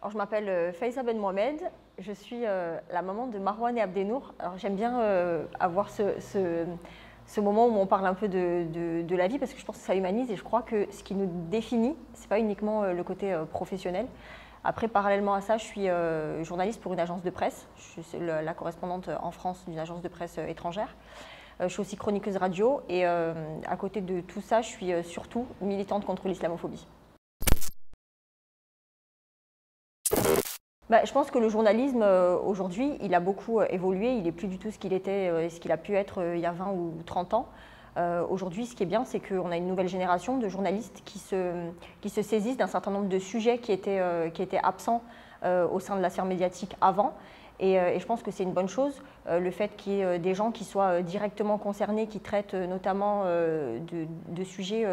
Alors, je m'appelle Faiza Ben Mohamed, je suis la maman de Marwan et Abdenour. Alors j'aime bien avoir ce moment où on parle un peu de la vie parce que je pense que ça humanise et je crois que ce qui nous définit, ce n'est pas uniquement le côté professionnel. Après, parallèlement à ça, je suis journaliste pour une agence de presse. Je suis la correspondante en France d'une agence de presse étrangère. Je suis aussi chroniqueuse radio et à côté de tout ça, je suis surtout militante contre l'islamophobie. Je pense que le journalisme, aujourd'hui, il a beaucoup évolué. Il n'est plus du tout ce qu'il était et ce qu'il a pu être il y a 20 ou 30 ans. Aujourd'hui, ce qui est bien, c'est qu'on a une nouvelle génération de journalistes qui se saisissent d'un certain nombre de sujets qui étaient absents au sein de la sphère médiatique avant. Et je pense que c'est une bonne chose, le fait qu'il y ait des gens qui soient directement concernés, qui traitent notamment de sujets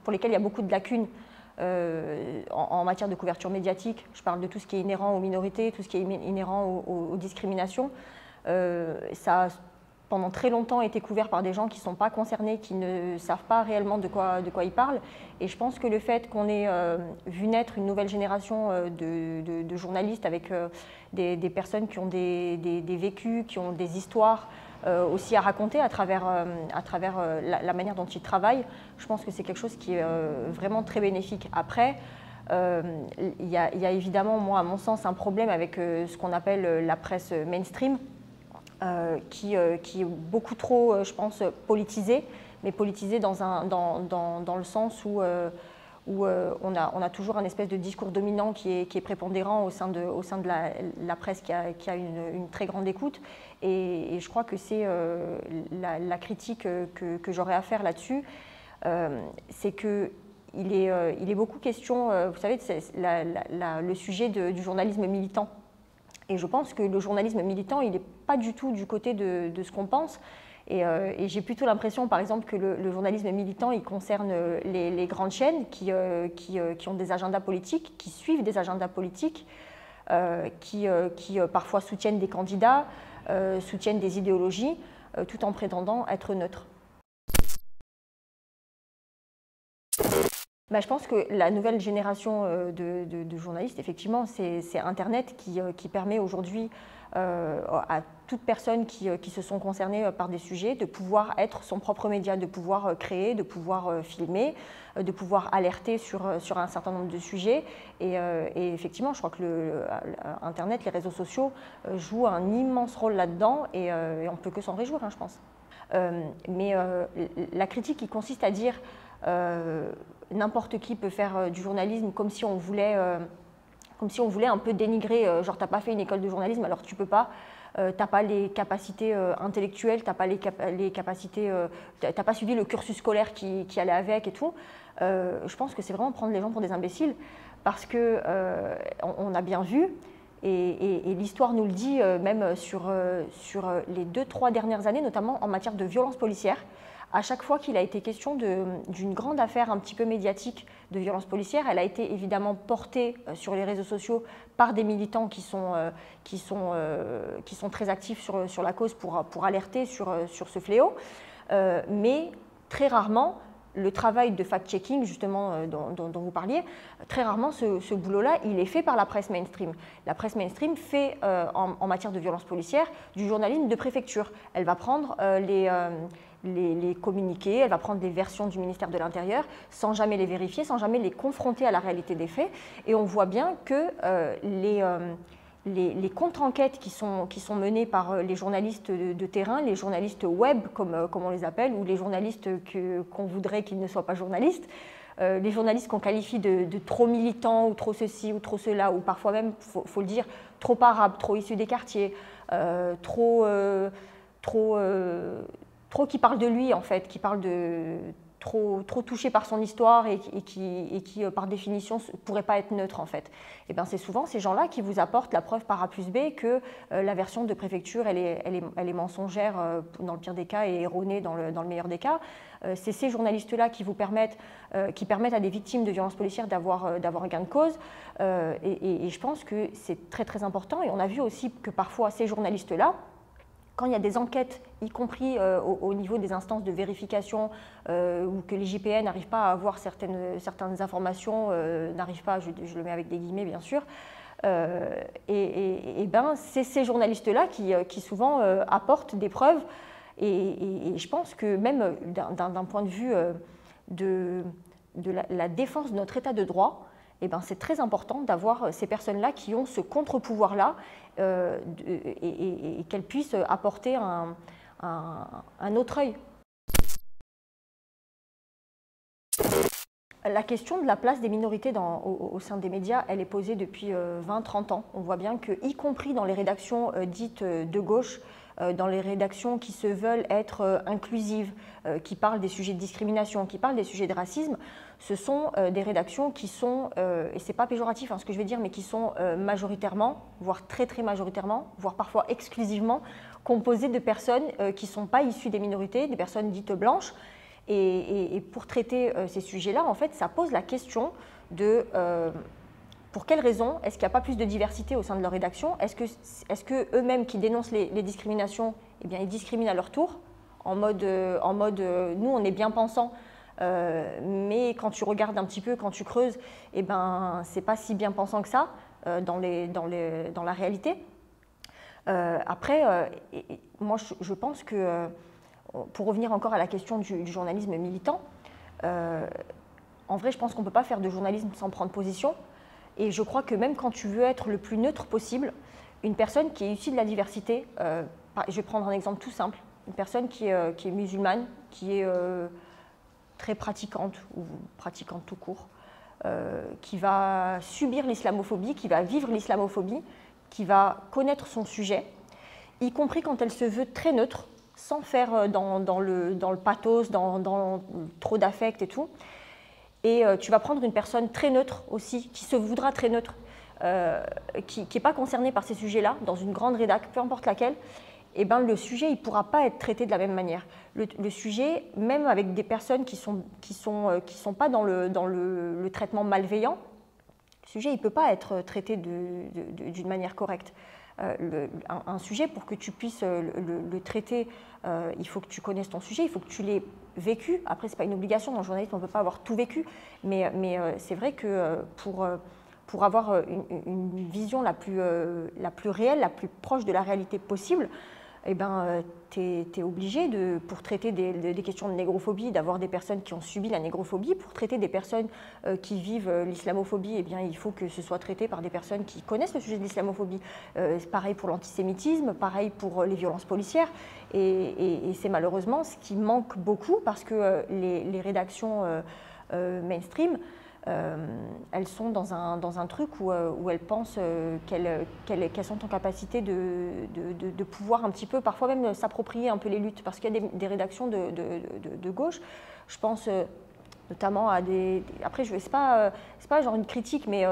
pour lesquels il y a beaucoup de lacunes. En matière de couverture médiatique, je parle de tout ce qui est inhérent aux minorités, tout ce qui est inhérent aux discriminations. Ça a pendant très longtemps été couvert par des gens qui ne sont pas concernés, qui ne savent pas réellement de quoi ils parlent. Et je pense que le fait qu'on ait vu naître une nouvelle génération de journalistes avec des personnes qui ont des vécus, qui ont des histoires, aussi à raconter à travers la manière dont ils travaillent, je pense que c'est quelque chose qui est vraiment très bénéfique. Après, il y a évidemment, moi, à mon sens, un problème avec ce qu'on appelle la presse mainstream, qui est beaucoup trop, je pense, politisée, mais politisée dans le sens où on a toujours un espèce de discours dominant qui est prépondérant au sein de la presse qui a une très grande écoute. Et je crois que c'est la critique que j'aurais à faire là-dessus, c'est qu'il est beaucoup question, vous savez, le sujet du journalisme militant. Et je pense que le journalisme militant, il n'est pas du tout du côté de ce qu'on pense. Et j'ai plutôt l'impression, par exemple, que le journalisme militant, il concerne les grandes chaînes qui ont des agendas politiques, qui suivent des agendas politiques, qui parfois soutiennent des candidats, soutiennent des idéologies, tout en prétendant être neutres. Je pense que la nouvelle génération de journalistes, effectivement, c'est Internet qui permet aujourd'hui à toute personne qui se sont concernées par des sujets de pouvoir être son propre média, de pouvoir créer, de pouvoir filmer, de pouvoir alerter sur un certain nombre de sujets. Et effectivement, je crois que Internet, les réseaux sociaux jouent un immense rôle là-dedans et on ne peut que s'en réjouir, hein, je pense. Mais la critique qui consiste à dire n'importe qui peut faire du journalisme comme si on voulait un peu dénigrer, genre t'as pas fait une école de journalisme alors tu peux pas, t'as pas les capacités intellectuelles, t'as pas les capacités, t'as pas suivi le cursus scolaire qui allait avec et tout. Je pense que c'est vraiment prendre les gens pour des imbéciles parce que on a bien vu. Et l'histoire nous le dit, même sur les 2-3 dernières années, notamment en matière de violence policière. À chaque fois qu'il a été question d'une grande affaire un petit peu médiatique de violence policière, elle a été évidemment portée sur les réseaux sociaux par des militants qui sont très actifs sur la cause pour alerter sur ce fléau. Mais très rarement, le travail de fact-checking, justement, dont vous parliez, très rarement, ce boulot-là, il est fait par la presse mainstream. La presse mainstream fait, en matière de violence policière, du journalisme de préfecture. Elle va prendre les communiqués, elle va prendre des versions du ministère de l'Intérieur sans jamais les vérifier, sans jamais les confronter à la réalité des faits. Et on voit bien que les contre-enquêtes qui sont menées par les journalistes de terrain, les journalistes web, comme on les appelle, ou les journalistes qu'on voudrait qu'ils ne soient pas journalistes, les journalistes qu'on qualifie de trop militants, ou trop ceci, ou trop cela, ou parfois même, faut le dire, trop arabes, trop issus des quartiers, trop qui parle de lui, en fait, qui parle de trop touché par son histoire et qui par définition, ne pourrait pas être neutre, en fait. Et bien, c'est souvent ces gens-là qui vous apportent la preuve par A plus B que la version de préfecture, elle est mensongère dans le pire des cas et erronée dans le meilleur des cas. C'est ces journalistes-là qui permettent à des victimes de violences policières d'avoir gain de cause. Et je pense que c'est très, très important. Et on a vu aussi que parfois, ces journalistes-là, quand il y a des enquêtes, y compris au niveau des instances de vérification, ou que l'IGPN n'arrive pas à avoir certaines informations, n'arrive pas, je le mets avec des guillemets bien sûr, Ben, c'est ces journalistes-là qui souvent apportent des preuves. Et je pense que même d'un point de vue de la défense de notre état de droit, eh ben, c'est très important d'avoir ces personnes-là qui ont ce contre-pouvoir-là et qu'elles puissent apporter un autre œil. La question de la place des minorités au sein des médias, elle est posée depuis 20-30 ans. On voit bien que, y compris dans les rédactions dites de gauche, dans les rédactions qui se veulent être inclusives, qui parlent des sujets de discrimination, qui parlent des sujets de racisme, ce sont des rédactions qui sont, et ce n'est pas péjoratif ce que je vais dire, mais qui sont majoritairement, voire très très majoritairement, voire parfois exclusivement, composées de personnes qui ne sont pas issues des minorités, des personnes dites blanches. Et pour traiter ces sujets-là, en fait, ça pose la question de pour quelles raisons est-ce qu'il n'y a pas plus de diversité au sein de leur rédaction? Est-ce que eux-mêmes qui dénoncent les discriminations, eh bien, ils discriminent à leur tour en mode nous, on est bien pensants, mais quand tu regardes un petit peu, quand tu creuses, eh ben, c'est pas si bien pensant que ça dans la réalité. Après, moi, je pense que pour revenir encore à la question du journalisme militant, en vrai, je pense qu'on ne peut pas faire de journalisme sans prendre position. Et je crois que même quand tu veux être le plus neutre possible, une personne qui est issue de la diversité, je vais prendre un exemple tout simple, une personne qui est musulmane, qui est très pratiquante ou pratiquante tout court, qui va subir l'islamophobie, qui va vivre l'islamophobie, qui va connaître son sujet, y compris quand elle se veut très neutre, sans faire dans le pathos, dans trop d'affect et tout. Et tu vas prendre une personne très neutre aussi, qui se voudra très neutre, qui n'est pas concernée par ces sujets-là, dans une grande rédac, peu importe laquelle, et ben le sujet il ne pourra pas être traité de la même manière. Le sujet, même avec des personnes qui sont pas dans le traitement malveillant, le sujet il ne peut pas être traité d'une manière correcte. Un sujet, pour que tu puisses le traiter, il faut que tu connaisses ton sujet, il faut que tu l'aies vécu. Après, ce n'est pas une obligation, dans le journalisme, on ne peut pas avoir tout vécu, mais c'est vrai que pour avoir une vision la plus réelle, la plus proche de la réalité possible, eh ben, tu es obligé, pour traiter des questions de négrophobie, d'avoir des personnes qui ont subi la négrophobie. Pour traiter des personnes qui vivent l'islamophobie, eh bien, il faut que ce soit traité par des personnes qui connaissent le sujet de l'islamophobie. Pareil pour l'antisémitisme, pareil pour les violences policières. Et c'est malheureusement ce qui manque beaucoup parce que les rédactions mainstream, elles sont dans un truc où elles pensent qu'elles sont en capacité de pouvoir un petit peu, parfois même s'approprier un peu les luttes, parce qu'il y a des rédactions de gauche, je pense notamment à des... Après, c'est pas genre une critique, mais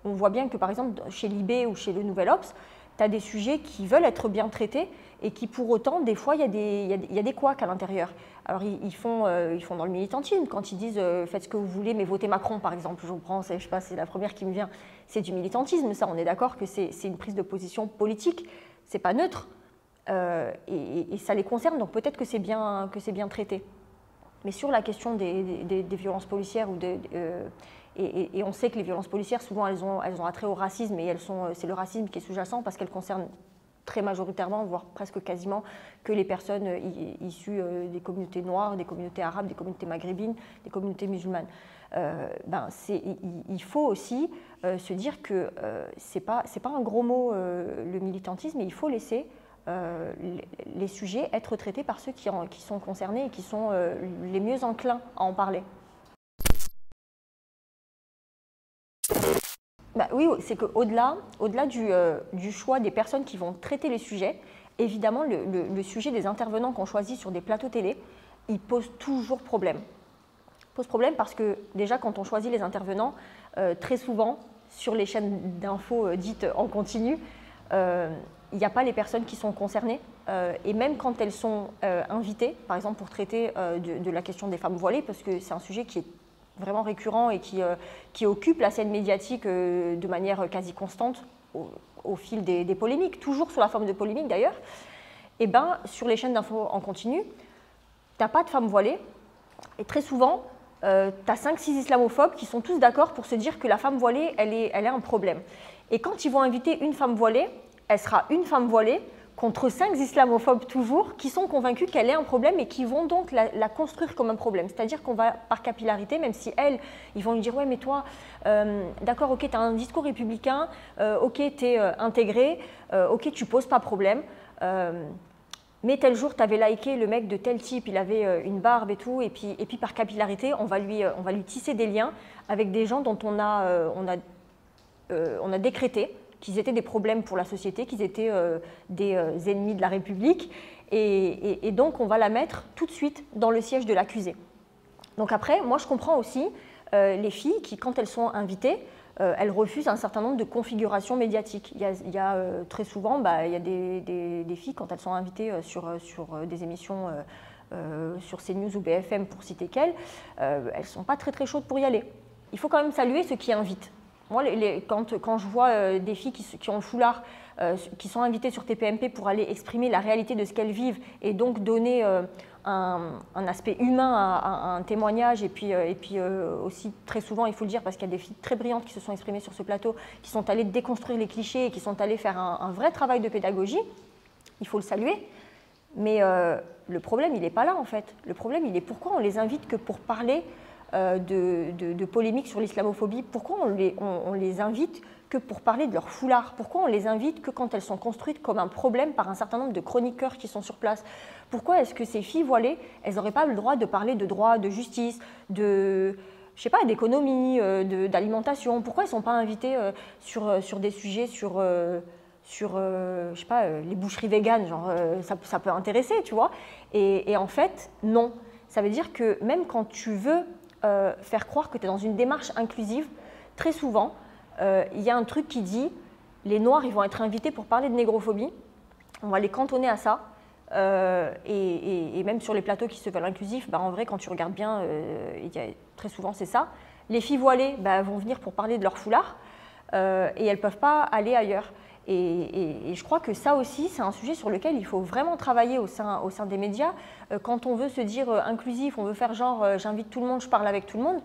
on voit bien que par exemple chez Libé ou chez Le Nouvel Obs, tu as des sujets qui veulent être bien traités et qui pour autant, des fois, il y a des couacs à l'intérieur. Alors ils font dans le militantisme, quand ils disent faites ce que vous voulez, mais votez Macron par exemple, je reprends, je sais pas, c'est la première qui me vient, c'est du militantisme, ça, on est d'accord que c'est une prise de position politique, c'est pas neutre, et ça les concerne, donc peut-être que c'est bien traité. Mais sur la question des violences policières, et on sait que les violences policières, souvent, elles ont attrait au racisme, et c'est le racisme qui est sous-jacent parce qu'elles concernent très majoritairement, voire presque quasiment, que les personnes issues des communautés noires, des communautés arabes, des communautés maghrébines, des communautés musulmanes. Il faut aussi se dire que c'est pas un gros mot, le militantisme, et il faut laisser les sujets être traités par ceux qui sont concernés et qui sont les mieux enclins à en parler. Oui, c'est qu'au-delà du choix des personnes qui vont traiter les sujets, évidemment, le sujet des intervenants qu'on choisit sur des plateaux télé, il pose toujours problème. Il pose problème parce que déjà, quand on choisit les intervenants, très souvent, sur les chaînes d'infos dites en continu, il n'y a pas les personnes qui sont concernées. Et même quand elles sont invitées, par exemple pour traiter de la question des femmes voilées, parce que c'est un sujet qui est vraiment récurrent et qui occupe la scène médiatique de manière quasi constante au fil des polémiques, toujours sous la forme de polémiques d'ailleurs, et ben sur les chaînes d'infos en continu, tu n'as pas de femmes voilées, et très souvent, tu as 5-6 islamophobes qui sont tous d'accord pour se dire que la femme voilée, elle est un problème. Et quand ils vont inviter une femme voilée, elle sera une femme voilée contre 5 islamophobes toujours, qui sont convaincus qu'elle est un problème et qui vont donc la construire comme un problème. C'est-à-dire qu'on va par capillarité, même si elles, ils vont lui dire « ouais mais toi, d'accord, ok, tu as un discours républicain, ok, tu es intégré, ok, tu poses pas problème, mais tel jour, tu avais liké le mec de tel type, il avait une barbe et tout, et puis par capillarité, on va lui tisser des liens avec des gens dont on a décrété qu'ils étaient des problèmes pour la société, qu'ils étaient des ennemis de la République, et donc on va la mettre tout de suite dans le siège de l'accusé. Donc après, moi je comprends aussi les filles qui, quand elles sont invitées, elles refusent un certain nombre de configurations médiatiques. Il y a très souvent, il y a des filles, quand elles sont invitées sur des émissions sur CNews ou BFM, pour citer qu'elles, elles ne sont pas très très chaudes pour y aller. Il faut quand même saluer ceux qui invitent. Moi, quand je vois des filles qui ont le foulard, qui sont invitées sur TPMP pour aller exprimer la réalité de ce qu'elles vivent et donc donner un aspect humain à un témoignage, et puis aussi très souvent, il faut le dire, parce qu'il y a des filles très brillantes qui se sont exprimées sur ce plateau, qui sont allées déconstruire les clichés et qui sont allées faire un vrai travail de pédagogie, il faut le saluer. Mais le problème, il n'est pas là en fait. Le problème, il est pourquoi on les invite que pour parler de polémiques sur l'islamophobie. Pourquoi on les invite que pour parler de leur foulard? Pourquoi on les invite que quand elles sont construites comme un problème par un certain nombre de chroniqueurs qui sont sur place? Pourquoi est-ce que ces filles voilées, elles n'auraient pas le droit de parler de droit, de justice, je sais pas, d'économie, d'alimentation? Pourquoi elles ne sont pas invitées sur des sujets, je sais pas, les boucheries véganes, genre, ça peut intéresser, tu vois? Et en fait, non. Ça veut dire que même quand tu veux faire croire que tu es dans une démarche inclusive, très souvent, il y a un truc qui dit les Noirs, ils vont être invités pour parler de négrophobie, on va les cantonner à ça, et même sur les plateaux qui se veulent inclusifs, en vrai, quand tu regardes bien, très souvent c'est ça. Les filles voilées vont venir pour parler de leur foulard, et elles ne peuvent pas aller ailleurs. Et je crois que ça aussi, c'est un sujet sur lequel il faut vraiment travailler au sein des médias. Quand on veut se dire inclusif, on veut faire genre j'invite tout le monde, je parle avec tout le monde,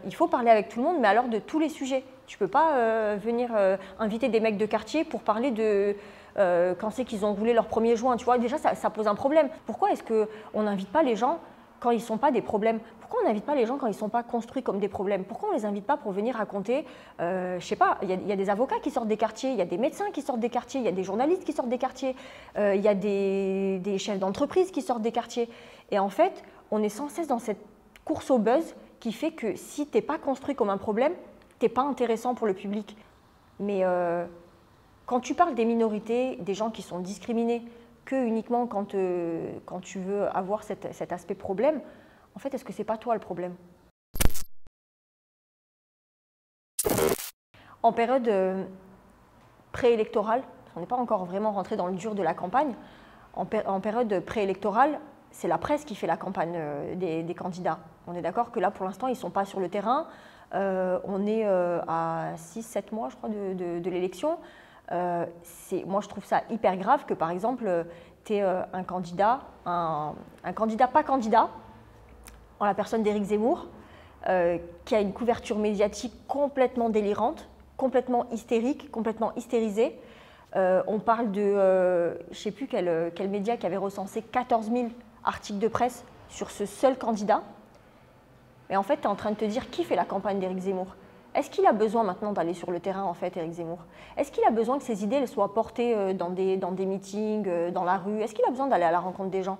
il faut parler avec tout le monde, mais alors de tous les sujets. Tu ne peux pas venir inviter des mecs de quartier pour parler de quand c'est qu'ils ont roulé leur premier joint. Tu vois, déjà, ça pose un problème. Pourquoi est-ce qu'on n'invite pas les gens quand ils ne sont pas des problèmes? Pourquoi on n'invite pas les gens quand ils ne sont pas construits comme des problèmes? Pourquoi on ne les invite pas pour venir raconter, je ne sais pas, il y a des avocats qui sortent des quartiers, il y a des médecins qui sortent des quartiers, il y a des journalistes qui sortent des quartiers, il y a des chefs d'entreprise qui sortent des quartiers. Et en fait, on est sans cesse dans cette course au buzz qui fait que si tu n'es pas construit comme un problème, tu n'es pas intéressant pour le public. Mais quand tu parles des minorités, des gens qui sont discriminés, que uniquement quand tu veux avoir cet aspect problème, en fait, est-ce que ce n'est pas toi le problème? En période préélectorale, on n'est pas encore vraiment rentré dans le dur de la campagne, en période préélectorale, c'est la presse qui fait la campagne des candidats. On est d'accord que là, pour l'instant, ils ne sont pas sur le terrain. On est à 6-7 mois, je crois, de l'élection. Moi, je trouve ça hyper grave que, par exemple, tu es un candidat pas candidat, en la personne d'Éric Zemmour, qui a une couverture médiatique complètement délirante, complètement hystérique, complètement hystérisée. On parle de, je ne sais plus quel média qui avait recensé 14 000 articles de presse sur ce seul candidat. Mais en fait, tu es en train de te dire qui fait la campagne d'Éric Zemmour. Est-ce qu'il a besoin maintenant d'aller sur le terrain, en fait, Éric Zemmour? Est-ce qu'il a besoin que ses idées elles soient portées dans des meetings, dans la rue? Est-ce qu'il a besoin d'aller à la rencontre des gens?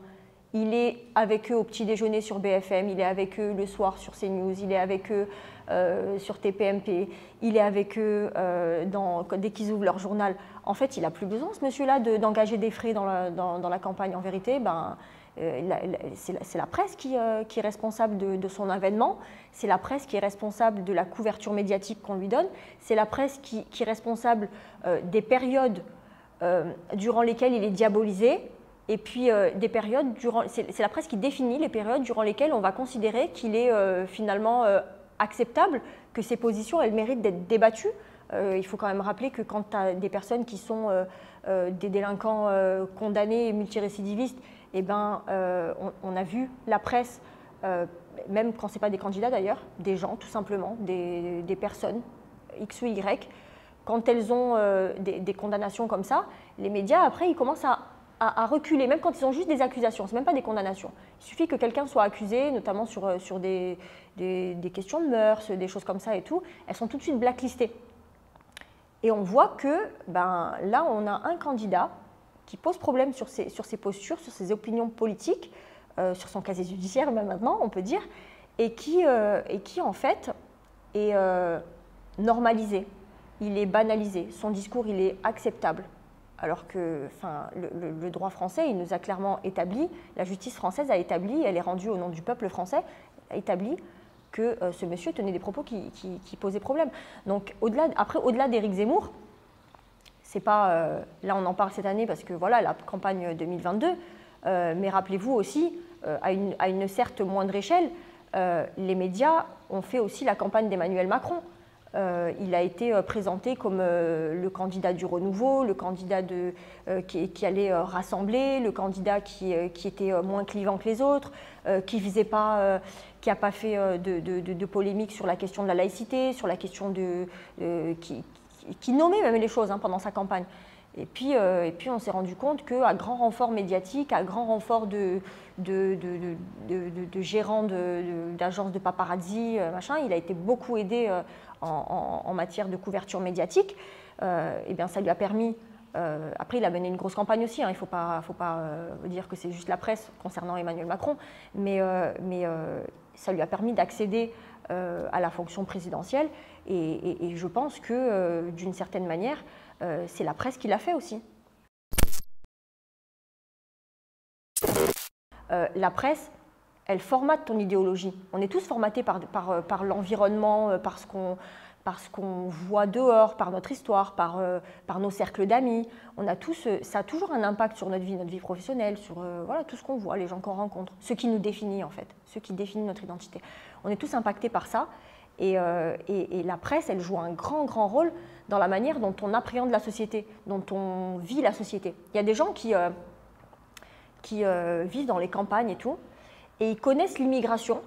Il est avec eux au petit déjeuner sur BFM, il est avec eux le soir sur CNews, il est avec eux sur TPMP, il est avec eux dès qu'ils ouvrent leur journal. En fait, il n'a plus besoin, ce monsieur-là, d'engager des frais dans la campagne. En vérité, c'est la presse qui est responsable de son avènement, c'est la presse qui est responsable de la couverture médiatique qu'on lui donne, c'est la presse qui est responsable des périodes durant lesquelles il est diabolisé, et puis des périodes c'est la presse qui définit les périodes durant lesquelles on va considérer qu'il est finalement acceptable, que ses positions elles méritent d'être débattues. Il faut quand même rappeler que quand tu as des personnes qui sont des délinquants condamnés, multirécidivistes, on a vu la presse, même quand ce n'est pas des candidats d'ailleurs, des gens tout simplement, des personnes X ou Y, quand elles ont des condamnations comme ça, les médias, après, ils commencent à reculer, même quand ils ont juste des accusations, ce n'est même pas des condamnations. Il suffit que quelqu'un soit accusé, notamment sur des questions de mœurs, des choses comme ça et tout, elles sont tout de suite blacklistées. Et on voit que là, on a un candidat qui pose problème sur ses postures, sur ses opinions politiques, sur son casier judiciaire même maintenant, on peut dire, et qui en fait, est normalisé, il est banalisé, son discours, il est acceptable. Alors que le droit français, il nous a clairement établi, la justice française a établi, elle est rendue au nom du peuple français, a établi que ce monsieur tenait des propos qui posaient problème. Donc au-delà d'Éric Zemmour, c'est pas, là on en parle cette année parce que voilà, la campagne 2022, mais rappelez-vous aussi, à une certes moindre échelle, les médias ont fait aussi la campagne d'Emmanuel Macron. Il a été présenté comme le candidat du renouveau, le candidat qui allait rassembler, le candidat qui était moins clivant que les autres, qui n'a pas fait de polémique sur la question de la laïcité, sur la question qui nommait même les choses pendant sa campagne. Et puis on s'est rendu compte qu'à grand renfort médiatique, à grand renfort de gérants d'agences de paparazzi, machin, il a été beaucoup aidé en matière de couverture médiatique. Et bien ça lui a permis, après il a mené une grosse campagne aussi, il ne faut pas dire que c'est juste la presse concernant Emmanuel Macron, mais ça lui a permis d'accéder à la fonction présidentielle et je pense que d'une certaine manière, c'est la presse qui l'a fait aussi. La presse, elle formate ton idéologie. On est tous formatés par l'environnement, par ce qu'on voit dehors, par notre histoire, par nos cercles d'amis. Ça a toujours un impact sur notre vie professionnelle, sur voilà, tout ce qu'on voit, les gens qu'on rencontre, ce qui nous définit en fait, ce qui définit notre identité. On est tous impactés par ça. Et la presse, elle joue un grand rôle dans la manière dont on appréhende la société, dont on vit la société. Il y a des gens qui vivent dans les campagnes et tout, et ils connaissent l'immigration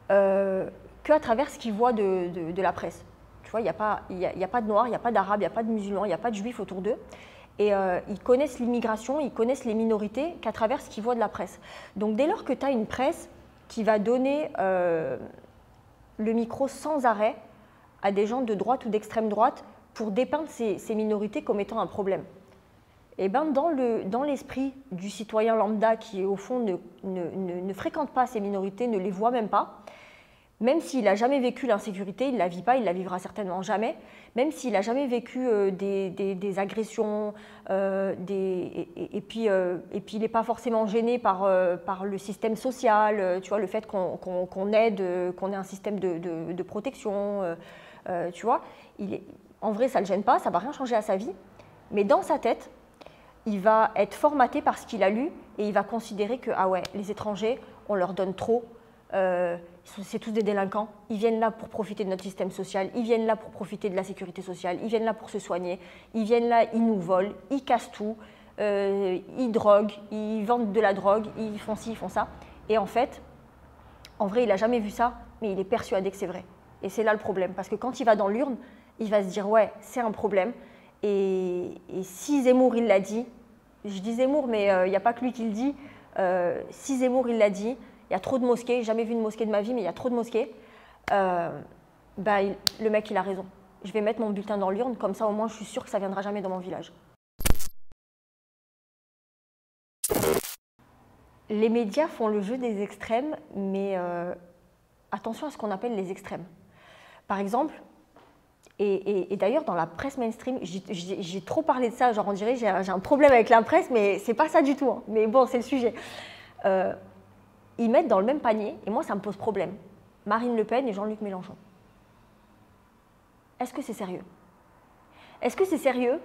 qu'à travers ce qu'ils voient de la presse. Tu vois, il n'y a pas de Noirs, il n'y a pas d'Arabes, il n'y a pas de musulmans, il n'y a pas de Juifs autour d'eux. Et ils connaissent l'immigration, ils connaissent les minorités qu'à travers ce qu'ils voient de la presse. Donc dès lors que tu as une presse qui va donner le micro sans arrêt à des gens de droite ou d'extrême droite pour dépeindre ces minorités comme étant un problème. Et ben dans l'esprit du citoyen lambda qui, au fond, ne fréquente pas ces minorités, ne les voit même pas, même s'il n'a jamais vécu l'insécurité, il ne la vit pas, il ne la vivra certainement jamais, même s'il n'a jamais vécu des agressions, et puis il n'est pas forcément gêné par le système social, tu vois, le fait qu'on aide, qu'on ait un système de protection, tu vois, en vrai ça ne le gêne pas, ça ne va rien changer à sa vie, mais dans sa tête, il va être formaté par ce qu'il a lu et il va considérer que, ah ouais, les étrangers, on leur donne trop, c'est tous des délinquants, ils viennent là pour profiter de notre système social, ils viennent là pour profiter de la sécurité sociale, ils viennent là pour se soigner, ils viennent là, ils nous volent, ils cassent tout, ils droguent, ils vendent de la drogue, ils font ci, ils font ça. Et en fait, en vrai, il n'a jamais vu ça, mais il est persuadé que c'est vrai. Et c'est là le problème, parce que quand il va dans l'urne, il va se dire, ouais, c'est un problème. Et si Zemmour, il l'a dit, je dis Zemmour, mais il n'y a pas que lui qui le dit, si Zemmour, il l'a dit, il y a trop de mosquées, j'ai jamais vu une mosquée de ma vie, mais il y a trop de mosquées, le mec, il a raison. Je vais mettre mon bulletin dans l'urne, comme ça au moins je suis sûre que ça ne viendra jamais dans mon village. Les médias font le jeu des extrêmes, mais attention à ce qu'on appelle les extrêmes. Par exemple, et d'ailleurs, dans la presse mainstream, j'ai trop parlé de ça, genre on dirait j'ai un problème avec la presse, mais c'est pas ça du tout, hein. Mais bon, c'est le sujet. Ils mettent dans le même panier, et moi ça me pose problème, Marine Le Pen et Jean-Luc Mélenchon. Est-ce que c'est sérieux? Est-ce que c'est sérieux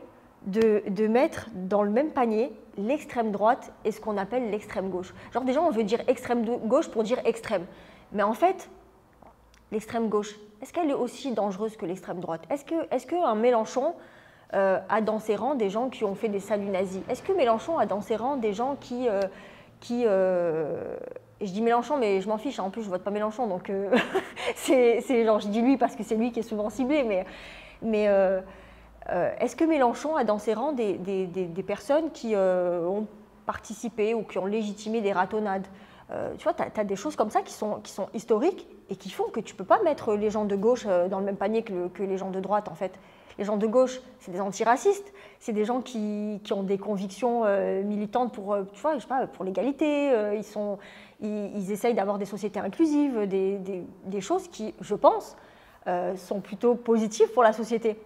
de mettre dans le même panier l'extrême droite et ce qu'on appelle l'extrême gauche? Genre déjà on veut dire extrême gauche pour dire extrême, mais en fait, l'extrême gauche, est-ce qu'elle est aussi dangereuse que l'extrême droite? Est-ce qu'un Mélenchon a dans ses rangs des gens qui ont fait des saluts nazis? Est-ce que Mélenchon a dans ses rangs des gens je dis Mélenchon, mais je m'en fiche, en plus je vote pas Mélenchon, donc c'est genre je dis lui parce que c'est lui qui est souvent ciblé, mais Est-ce que Mélenchon a dans ses rangs des personnes qui ont participé ou qui ont légitimé des ratonnades? Tu vois, tu as des choses comme ça qui sont historiques et qui font que tu ne peux pas mettre les gens de gauche dans le même panier que les gens de droite, en fait. Les gens de gauche, c'est des antiracistes, c'est des gens qui ont des convictions militantes pour, tu vois, je sais pas, pour l'égalité, ils essayent d'avoir des sociétés inclusives, des choses qui, je pense, sont plutôt positives pour la société.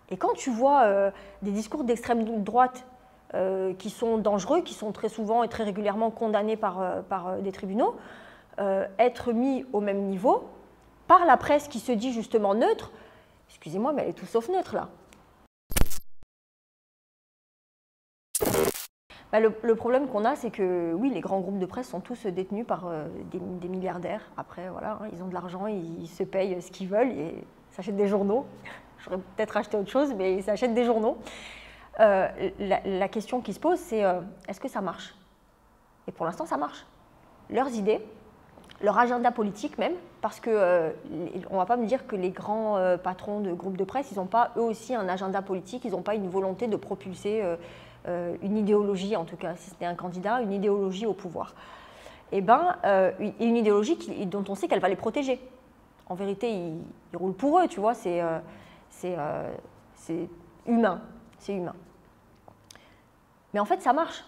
Et quand tu vois des discours d'extrême droite qui sont dangereux, qui sont très souvent et très régulièrement condamnés par des tribunaux, être mis au même niveau par la presse qui se dit justement neutre. Excusez-moi, mais elle est tout sauf neutre là. Bah, le problème qu'on a, c'est que oui, les grands groupes de presse sont tous détenus par des milliardaires. Après, voilà, hein, ils ont de l'argent, ils se payent ce qu'ils veulent et s'achètent des journaux. J'aurais peut-être acheté autre chose, mais ils s'achètent des journaux. La question qui se pose, c'est est-ce que ça marche? Et pour l'instant, ça marche. Leurs idées, leur agenda politique même, parce que on ne va pas me dire que les grands patrons de groupes de presse, ils n'ont pas eux aussi un agenda politique, ils n'ont pas une volonté de propulser une idéologie, en tout cas, si c'était un candidat, une idéologie au pouvoir. Et une idéologie dont on sait qu'elle va les protéger. En vérité, ils roulent pour eux, tu vois, c'est humain, c'est humain. Mais en fait, ça marche.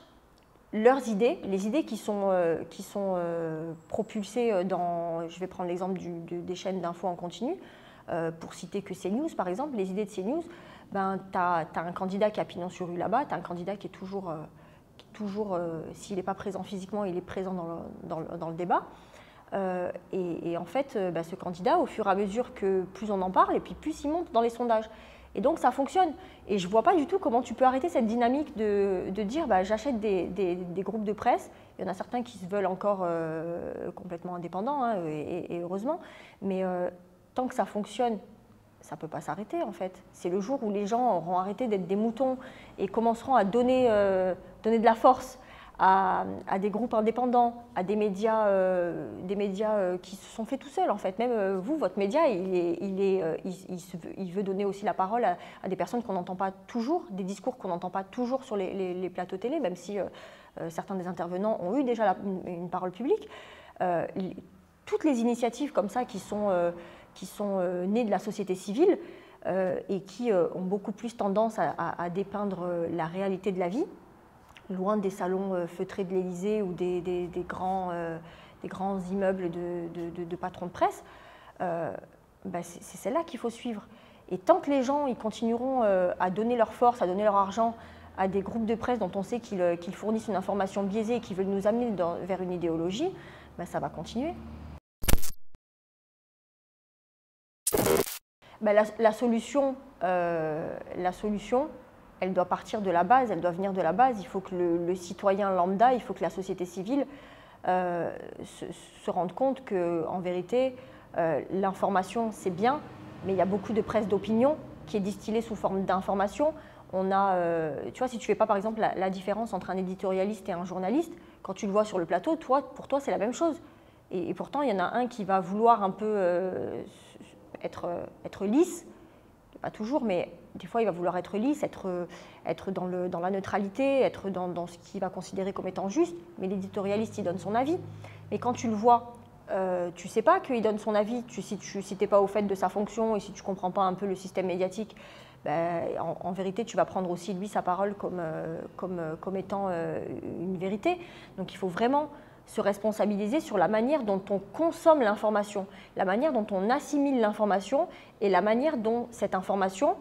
Leurs idées, les idées qui sont propulsées dans, je vais prendre l'exemple des chaînes d'infos en continu, pour citer que CNews par exemple, les idées de CNews, ben, tu as un candidat qui a pignon sur rue là-bas, tu as un candidat qui est toujours s'il n'est pas présent physiquement, il est présent dans le débat. Et en fait, ce candidat, au fur et à mesure que plus on en parle, et puis plus il monte dans les sondages. Et donc ça fonctionne. Et je ne vois pas du tout comment tu peux arrêter cette dynamique de dire j'achète des groupes de presse. Il y en a certains qui se veulent encore complètement indépendants, hein, et heureusement. Mais tant que ça fonctionne, ça ne peut pas s'arrêter en fait. C'est le jour où les gens auront arrêté d'être des moutons et commenceront à donner de la force à des groupes indépendants, à des médias qui se sont faits tout seuls en fait. Même vous, votre média, il veut donner aussi la parole à des personnes qu'on n'entend pas toujours, des discours qu'on n'entend pas toujours sur les plateaux télé, même si certains des intervenants ont eu déjà une parole publique. Toutes les initiatives comme ça qui sont nées de la société civile et qui ont beaucoup plus tendance à dépeindre la réalité de la vie, loin des salons feutrés de l'Élysée ou des grands immeubles de patrons de presse, c'est celle-là qu'il faut suivre. Et tant que les gens ils continueront à donner leur force, à donner leur argent à des groupes de presse dont on sait qu'ils fournissent une information biaisée et qui veulent nous amener vers une idéologie, ça va continuer. La solution, elle doit partir de la base, elle doit venir de la base. Il faut que le citoyen lambda, il faut que la société civile se rende compte qu'en vérité, l'information, c'est bien, mais il y a beaucoup de presse d'opinion qui est distillée sous forme d'information. On a, tu vois, si tu ne fais pas par exemple la différence entre un éditorialiste et un journaliste, quand tu le vois sur le plateau, pour toi, c'est la même chose. Et pourtant, il y en a un qui va vouloir un peu être lisse, pas toujours, mais des fois, il va vouloir être lisse, être dans la neutralité, être dans ce qu'il va considérer comme étant juste. Mais l'éditorialiste, il donne son avis. Mais quand tu le vois, tu ne sais pas qu'il donne son avis. Si tu n'es pas au fait de sa fonction et si tu ne comprends pas un peu le système médiatique, en vérité, tu vas prendre aussi, lui, sa parole comme étant une vérité. Donc, il faut vraiment se responsabiliser sur la manière dont on consomme l'information, la manière dont on assimile l'information et la manière dont cette information,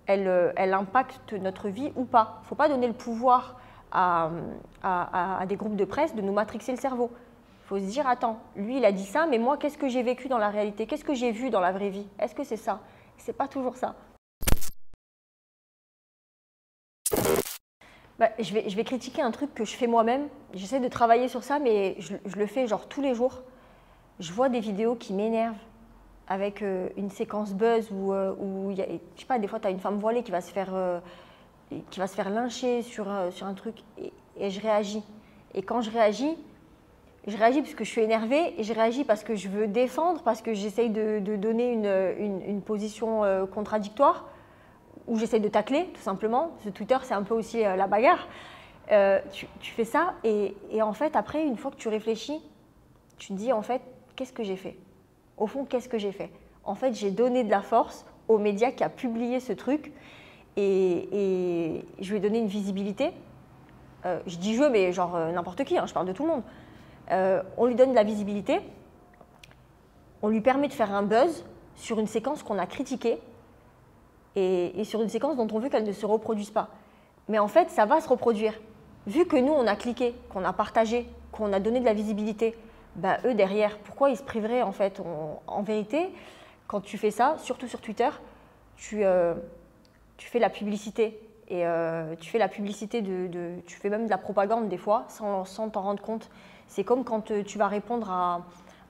elle impacte notre vie ou pas. Il ne faut pas donner le pouvoir à des groupes de presse de nous matrixer le cerveau. Il faut se dire, attends, lui il a dit ça, mais moi qu'est-ce que j'ai vécu dans la réalité? Qu'est-ce que j'ai vu dans la vraie vie? Est-ce que c'est ça? C'est pas toujours ça. Je vais critiquer un truc que je fais moi-même. J'essaie de travailler sur ça, mais je le fais genre tous les jours. Je vois des vidéos qui m'énervent avec une séquence buzz où je sais pas, des fois tu as une femme voilée qui va se faire lyncher sur un truc et je réagis. Et quand je réagis parce que je suis énervée et je réagis parce que je veux défendre, parce que j'essaye de donner une position contradictoire. où j'essaie de tacler, tout simplement. Ce Twitter, c'est un peu aussi la bagarre. Tu fais ça et en fait, après, une fois que tu réfléchis, tu te dis, en fait, qu'est-ce que j'ai fait? Au fond, qu'est-ce que j'ai fait? En fait, j'ai donné de la force aux médias qui a publié ce truc et je lui ai donné une visibilité. Je dis je, mais genre n'importe qui, hein, je parle de tout le monde. On lui donne de la visibilité, on lui permet de faire un buzz sur une séquence qu'on a critiquée et sur une séquence dont on veut qu'elle ne se reproduise pas. Mais en fait, ça va se reproduire. Vu que nous, on a cliqué, qu'on a partagé, qu'on a donné de la visibilité, ben, eux derrière, pourquoi ils se priveraient en fait? En vérité, quand tu fais ça, surtout sur Twitter, tu fais la publicité. Et tu fais la publicité, tu fais même de la propagande des fois, sans t'en rendre compte. C'est comme quand tu vas répondre à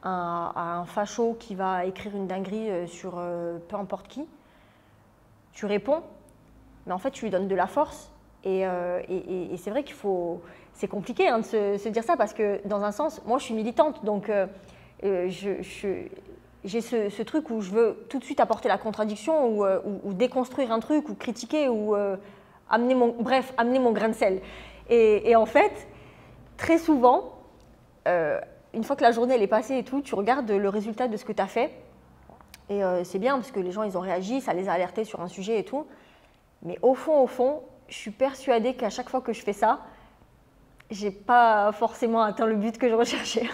un facho qui va écrire une dinguerie sur peu importe qui. Tu réponds, mais en fait, tu lui donnes de la force. Et c'est vrai qu'il faut… C'est compliqué hein, de se dire ça parce que, dans un sens, moi, je suis militante. Donc, j'ai ce truc où je veux tout de suite apporter la contradiction ou déconstruire un truc ou critiquer ou amener mon grain de sel. Et en fait, très souvent, une fois que la journée elle est passée et tout, tu regardes le résultat de ce que tu as fait. Et c'est bien parce que les gens, ils ont réagi, ça les a alertés sur un sujet et tout. Mais au fond, je suis persuadée qu'à chaque fois que je fais ça, j'ai pas forcément atteint le but que je recherchais.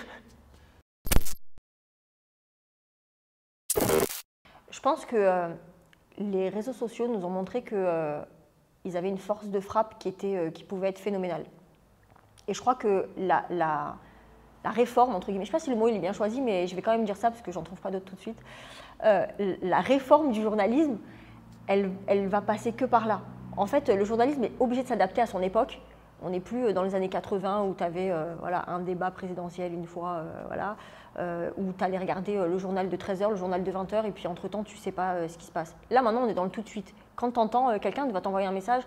Je pense que les réseaux sociaux nous ont montré qu'ils avaient une force de frappe qui pouvait être phénoménale. Et je crois que la réforme, entre guillemets, je ne sais pas si le mot il est bien choisi, mais je vais quand même dire ça parce que j'en trouve pas d'autre tout de suite. La réforme du journalisme, elle va passer que par là. En fait, le journalisme est obligé de s'adapter à son époque. On n'est plus dans les années 80 où tu avais voilà, un débat présidentiel une fois, où tu allais regarder le journal de 13h, le journal de 20h, et puis entre-temps, tu ne sais pas ce qui se passe. Là, maintenant, on est dans le tout de suite. Quand tu entends quelqu'un va t'envoyer un message,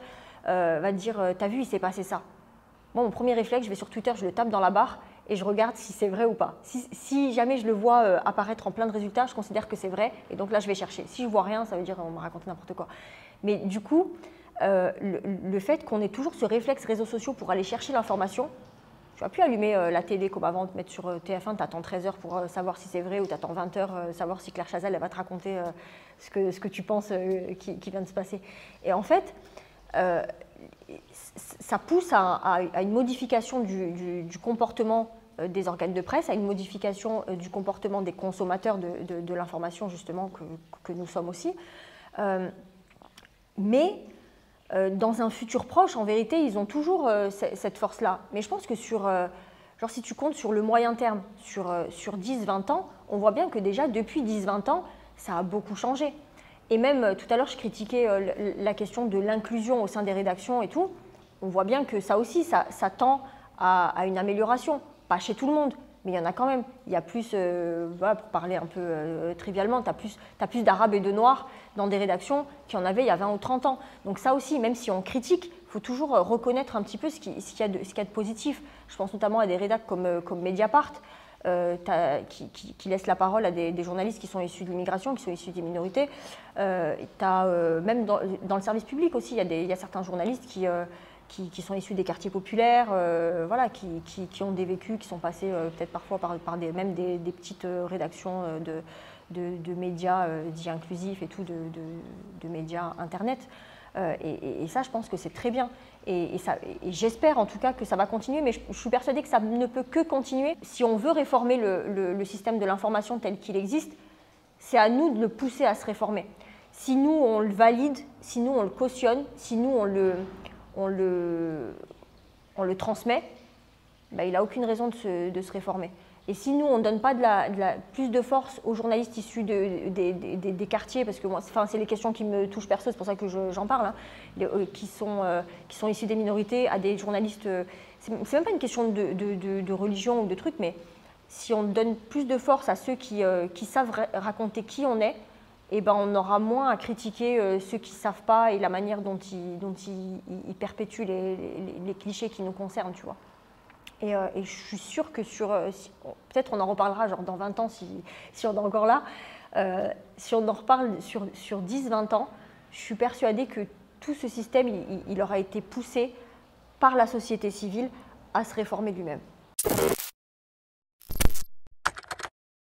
va te dire « T'as vu, il s'est passé ça ». Moi, mon premier réflexe, je vais sur Twitter, je le tape dans la barre et je regarde si c'est vrai ou pas. Si jamais je le vois apparaître en plein de résultats, je considère que c'est vrai et donc là, je vais chercher. Si je vois rien, ça veut dire on m'a raconté n'importe quoi. Mais du coup, le fait qu'on ait toujours ce réflexe réseaux sociaux pour aller chercher l'information, tu vas plus allumer la télé comme avant, te mettre sur TF1, tu attends 13h pour savoir si c'est vrai ou tu attends 20h, savoir si Claire Chazal elle va te raconter ce que tu penses qui vient de se passer. Et en fait, ça pousse à une modification du comportement des organes de presse, à une modification du comportement des consommateurs de l'information justement que nous sommes aussi. Mais dans un futur proche, en vérité, ils ont toujours cette force-là. Mais je pense que genre si tu comptes sur le moyen terme, sur 10-20 ans, on voit bien que déjà depuis 10-20 ans, ça a beaucoup changé. Et même tout à l'heure, je critiquais la question de l'inclusion au sein des rédactions et tout. On voit bien que ça aussi, ça tend à une amélioration. Pas chez tout le monde, mais il y en a quand même. Il y a plus, voilà, pour parler un peu trivialement, tu as plus d'arabes et de noirs dans des rédactions qu'il y en avait il y a 20 ou 30 ans. Donc ça aussi, même si on critique, il faut toujours reconnaître un petit peu ce qu'il y a de positif. Je pense notamment à des rédactions comme Mediapart, qui laissent la parole à des journalistes qui sont issus de l'immigration, qui sont issus des minorités. Même dans le service public aussi, il y a certains journalistes qui sont issus des quartiers populaires, voilà, qui ont des vécus, qui sont passés peut-être parfois par même des petites rédactions de médias dits inclusifs et tout, de médias Internet. Et ça, je pense que c'est très bien. Et j'espère en tout cas que ça va continuer, mais je suis persuadée que ça ne peut que continuer. Si on veut réformer le système de l'information tel qu'il existe, c'est à nous de le pousser à se réformer. Si nous, on le valide, si nous, on le cautionne, si nous, on le transmet, ben, il n'a aucune raison de se réformer. Et si nous, on ne donne pas plus de force aux journalistes issus des quartiers, parce que moi, c'est les questions qui me touchent perso, c'est pour ça que j'en parle, hein, qui sont issus des minorités, à des journalistes, c'est même pas une question de religion ou de truc, mais si on donne plus de force à ceux qui savent raconter qui on est, eh ben on aura moins à critiquer ceux qui ne savent pas et la manière dont ils perpétuent les clichés qui nous concernent, tu vois. Et je suis sûre que peut-être on en reparlera genre dans 20 ans si on est encore là, si on en reparle sur 10-20 ans, je suis persuadée que tout ce système, il aura été poussé par la société civile à se réformer lui-même.